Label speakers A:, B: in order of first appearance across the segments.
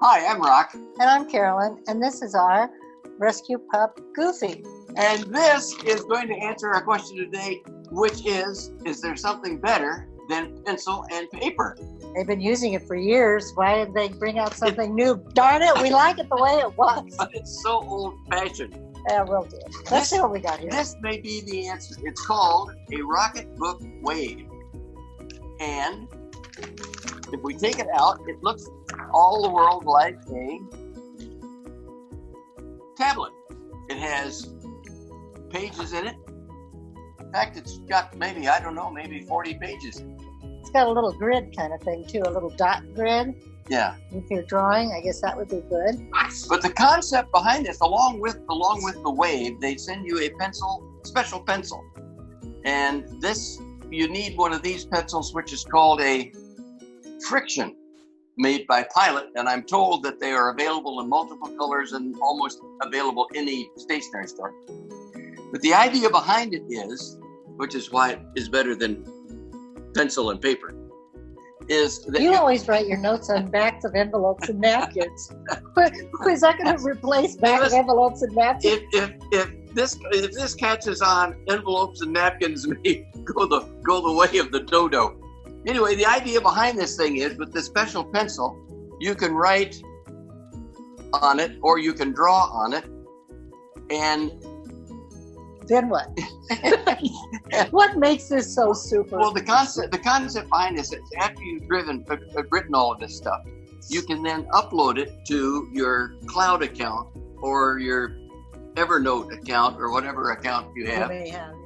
A: Hi, I'm Rock.
B: And I'm Carolyn, and this is our rescue pup, Goofy.
A: And this is going to answer our question today, which is there something better than pencil and paper?
B: They've been using it for years. Why did they bring out something new? Darn it, we like it the way it was.
A: But it's so old-fashioned.
B: Yeah, we'll do it. Let's see what we got here.
A: This may be the answer. It's called a Rocketbook Wave. And if we take it out, it looks all the world like a tablet. It has pages in it. In fact, it's got maybe 40 pages.
B: It's got a little grid kind of thing too, a little dot grid.
A: Yeah.
B: If you're drawing, I guess that would be good.
A: But the concept behind this, along with the Wave, they send you a special pencil. And this, you need one of these pencils, which is called a Friction, made by Pilot. And I'm told that they are available in multiple colors and almost available in any stationery store. But the idea behind it is, which is why it is better than pencil and paper, is that
B: you always write your notes on backs of envelopes and napkins. Is that going to replace back of envelopes and napkins?
A: If this catches on, envelopes and napkins may go the way of the dodo. Anyway, the idea behind this thing is, with this special pencil, you can write on it or you can draw on it, and
B: then what? What makes this so super?
A: Well, the concept behind this is, after you've written all of this stuff, you can then upload it to your cloud account or your Evernote account or whatever account you have.
B: You may have, yeah.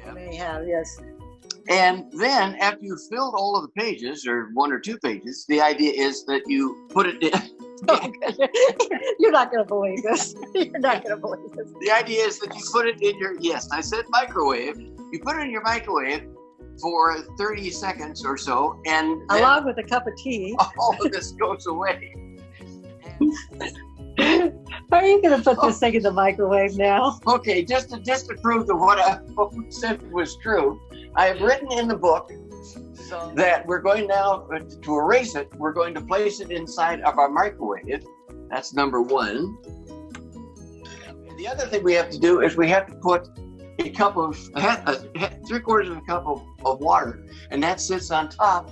B: You may have, yes.
A: And then after you've filled all of the pages, or one or two pages, the idea is that you put it in.
B: You're not going to believe this. You're not going to believe this.
A: The idea is that you put it in your, yes, I said microwave. You put it in your microwave for 30 seconds or so, and
B: along with a cup of tea,
A: all of this goes away.
B: Are you going to put this thing in the microwave now?
A: Okay, just to prove that what I said was true, I have written in the book that we're going now to erase it. We're going to place it inside of our microwave. That's number one. And the other thing we have to do is we have to put a cup of 3/4 of a cup of water, and that sits on top.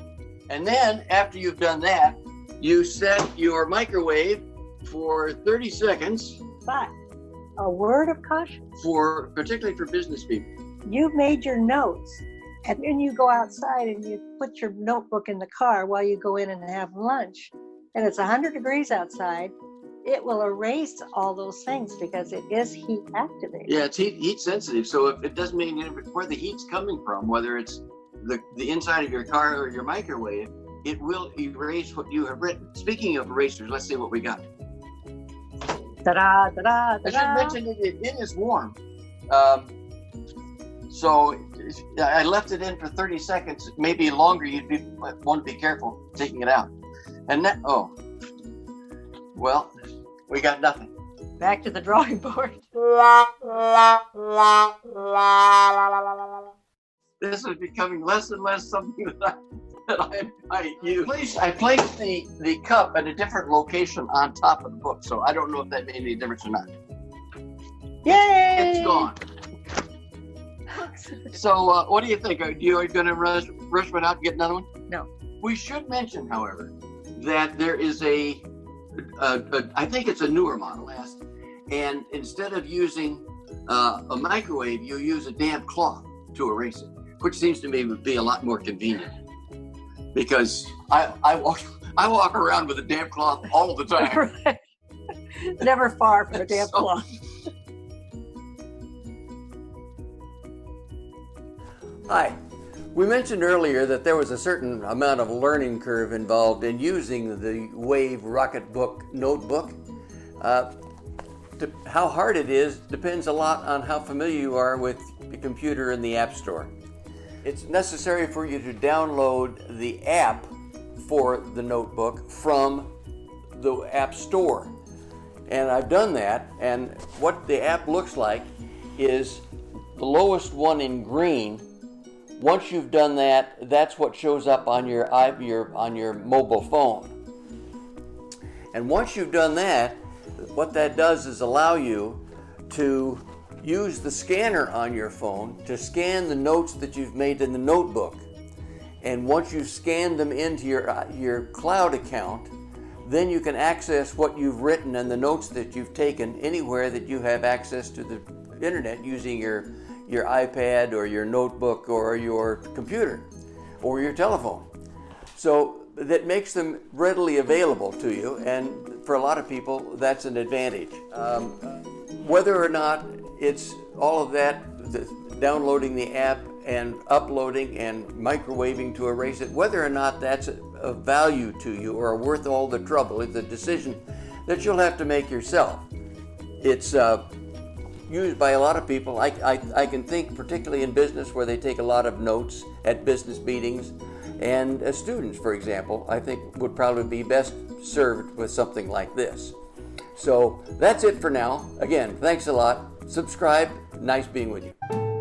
A: And then after you've done that, you set your microwave for 30 seconds.
B: But a word of caution,
A: particularly for business people.
B: You've made your notes. And then you go outside and you put your notebook in the car while you go in and have lunch. And it's 100 degrees outside. It will erase all those things because it is heat activated.
A: Yeah, it's heat sensitive. So if it doesn't mean where the heat's coming from, whether it's the inside of your car or your microwave, it will erase what you have written. Speaking of erasers, let's see what we got.
B: Ta-da, ta-da, ta-da.
A: I should mention it is warm. So I left it in for 30 seconds, maybe longer. You'd want to be careful taking it out. And that, well, we got nothing.
B: Back to the drawing board.
A: This is becoming less and less something that I might use. I placed the cup at a different location on top of the book, so I don't know if that made any difference or not.
B: Yay!
A: It's gone. So what do you think? Are you going to rush one out and get another one?
B: No.
A: We should mention, however, that there is I think it's a newer model, and instead of using a microwave, you use a damp cloth to erase it, which seems to me would be a lot more convenient. Because I walk around with a damp cloth all the time.
B: Right. Never far from a damp cloth.
C: Hi. We mentioned earlier that there was a certain amount of learning curve involved in using the Wave Rocketbook notebook. How hard it is depends a lot on how familiar you are with the computer and the App Store. It's necessary for you to download the app for the notebook from the App Store. And I've done that, and what the app looks like is the lowest one in green Once you've done that, that's what shows up on your mobile phone. And once you've done that, what that does is allow you to use the scanner on your phone to scan the notes that you've made in the notebook. And once you've scanned them into your cloud account, then you can access what you've written and the notes that you've taken anywhere that you have access to the internet using your iPad or your notebook or your computer or your telephone. So that makes them readily available to you, and for a lot of people that's an advantage. Whether or not it's all of that, downloading the app and uploading and microwaving to erase it, whether or not that's of value to you or worth all the trouble, it's a decision that you'll have to make yourself. It's used by a lot of people. I can think particularly in business where they take a lot of notes at business meetings, and as students, for example, I think would probably be best served with something like this. So that's it for now. Again, thanks a lot. Subscribe. Nice being with you.